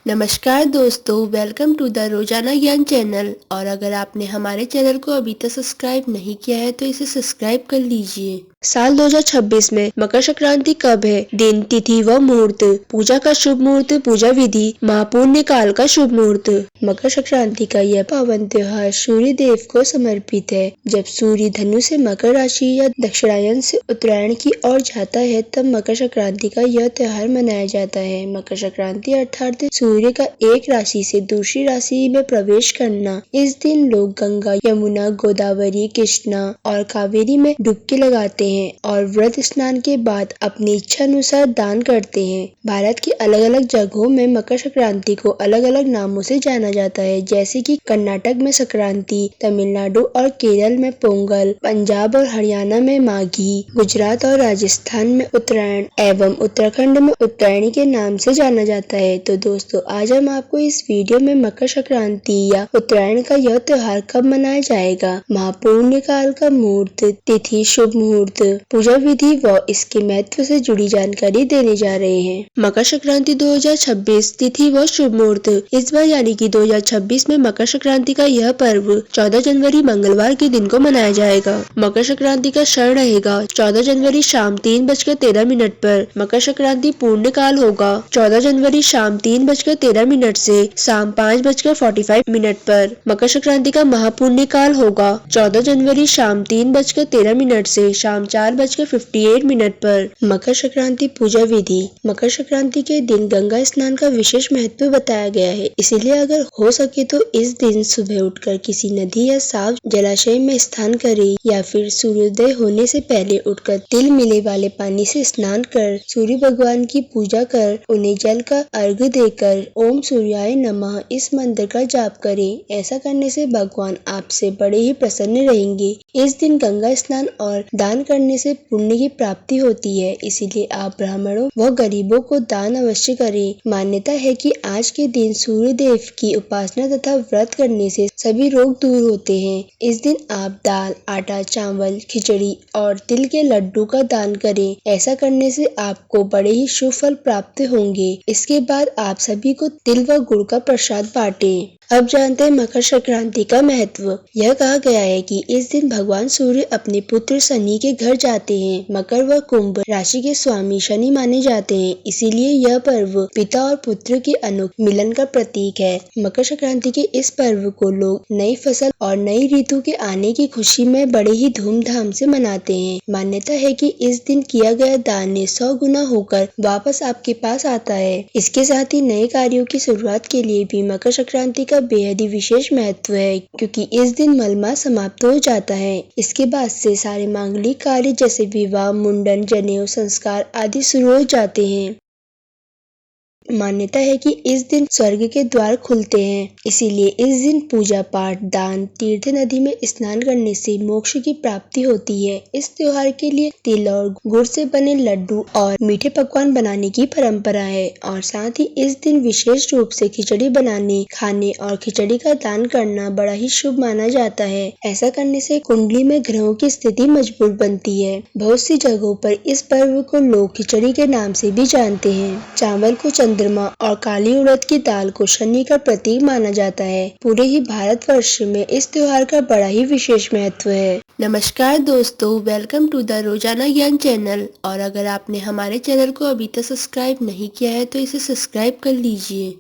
नमस्कार दोस्तों, welcome to the रोजाना ज्ञान चैनल। और अगर आपने हमारे चैनल को अभी तक सब्सक्राइब नहीं किया है तो इसे सब्सक्राइब कर लीजिए। साल 2026 में मकर संक्रांति कब है? दिन, तिथि व मुहूर्त। पूजा का शुभ मुहूर्त, पूजा विधि, महापुण्य काल का शुभ मुहूर्त। मकर संक्रांति का यह पावन त्योहार सूर्य देव को समर्पित है। जब सूर्य धनु से मकर राशि या दक्षिणायन से उत्तरायण की ओर जाता है तब मकर संक्रांति का यह त्योहार मनाया जाता है। मकर संक्रांति अर्थात सूर्य का एक राशि से दूसरी राशि में प्रवेश करना। इस दिन लोग गंगा, यमुना, गोदावरी, कृष्णा और कावेरी में डुबकी लगाते हैं और व्रत स्नान के बाद अपनी इच्छा अनुसार दान करते हैं। भारत की अलग अलग जगहों में मकर संक्रांति को अलग अलग नामों से जाना जाता है, जैसे कि कर्नाटक में संक्रांति, तमिलनाडु और केरल में पोंगल, पंजाब और हरियाणा में माघी, गुजरात और राजस्थान में उत्तरायण एवं उत्तराखंड में उत्तरायणी के नाम से जाना जाता है। तो दोस्तों, आज हम आपको इस वीडियो में मकर संक्रांति या उत्तरायण का यह त्योहार कब मनाया जाएगा, महापुण्य काल का मुहूर्त, तिथि, शुभ मुहूर्त, पूजा विधि व इसके महत्व से जुड़ी जानकारी देने जा रहे हैं। मकर संक्रांति 2026 तिथि व शुभ मुहूर्त। इस बार यानी कि 2026 में मकर संक्रांति का यह पर्व 14 जनवरी मंगलवार के दिन को मनाया जाएगा। मकर संक्रांति का क्षण रहेगा 14 जनवरी शाम 3:13 पर। मकर संक्रांति पूर्ण काल होगा 14 जनवरी शाम 3:13 से शाम 5:45 पर। मकर संक्रांति का महापुण्य काल होगा 14 जनवरी शाम 3:13 से शाम 4:58 पर। मकर संक्रांति पूजा विधि। मकर संक्रांति के दिन गंगा स्नान का विशेष महत्व बताया गया है, इसीलिए अगर हो सके तो इस दिन सुबह उठकर किसी नदी या साफ जलाशय में स्नान करें या फिर सूर्योदय होने से पहले उठकर तिल मिले वाले पानी से स्नान कर सूर्य भगवान की पूजा कर उन्हें जल का अर्घ्य देकर ओम सूर्याय नमः इस मंत्र का जाप करें। ऐसा करने से भगवान आपसे बड़े ही प्रसन्न रहेंगे। इस दिन गंगा स्नान और दान करने से पुण्य की प्राप्ति होती है, इसीलिए आप ब्राह्मणों व गरीबों को दान अवश्य करें। मान्यता है कि आज के दिन सूर्य देव की उपासना तथा व्रत करने से सभी रोग दूर होते हैं। इस दिन आप दाल, आटा, चावल, खिचड़ी और तिल के लड्डू का दान करें। ऐसा करने से आपको बड़े ही शुभ फल प्राप्त होंगे। इसके बाद आप सभी को तिल व गुड़ का प्रसाद बांटें। अब जानते हैं मकर संक्रांति का महत्व। यह कहा गया है कि इस दिन भगवान सूर्य अपने पुत्र शनि के घर जाते हैं। मकर व कुंभ राशि के स्वामी शनि माने जाते हैं, इसीलिए यह पर्व पिता और पुत्र के अनोखे मिलन का प्रतीक है। मकर संक्रांति के इस पर्व को लोग नई फसल और नई ऋतु के आने की खुशी में बड़े ही धूमधाम से मनाते हैं। मान्यता है कि इस दिन किया गया दान 100 गुना होकर वापस आपके पास आता है। इसके साथ ही नए कार्यों की शुरुआत के लिए भी मकर संक्रांति का बेहद ही विशेष महत्व है, क्योंकि इस दिन मलमास समाप्त हो जाता है। इसके बाद से सारे मांगलिक कार्य जैसे विवाह, मुंडन, जनेऊ संस्कार आदि शुरू हो जाते हैं। मान्यता है कि इस दिन स्वर्ग के द्वार खुलते हैं, इसीलिए इस दिन पूजा पाठ, दान, तीर्थ नदी में स्नान करने से मोक्ष की प्राप्ति होती है। इस त्योहार के लिए तिल और गुड़ से बने लड्डू और मीठे पकवान बनाने की परंपरा है और साथ ही इस दिन विशेष रूप से खिचड़ी बनाने, खाने और खिचड़ी का दान करना बड़ा ही शुभ माना जाता है। ऐसा करने से कुंडली में ग्रहों की स्थिति मजबूत बनती है। बहुत सी जगहों पर इस पर्व को लोग खिचड़ी के नाम से भी जानते हैं। चावल को चंद्रमा और काली उड़द की दाल को शनि का प्रतीक माना जाता है। पूरे ही भारतवर्ष में इस त्योहार का बड़ा ही विशेष महत्व है। नमस्कार दोस्तों, वेलकम टू द रोजाना ज्ञान चैनल। और अगर आपने हमारे चैनल को अभी तक सब्सक्राइब नहीं किया है तो इसे सब्सक्राइब कर लीजिए।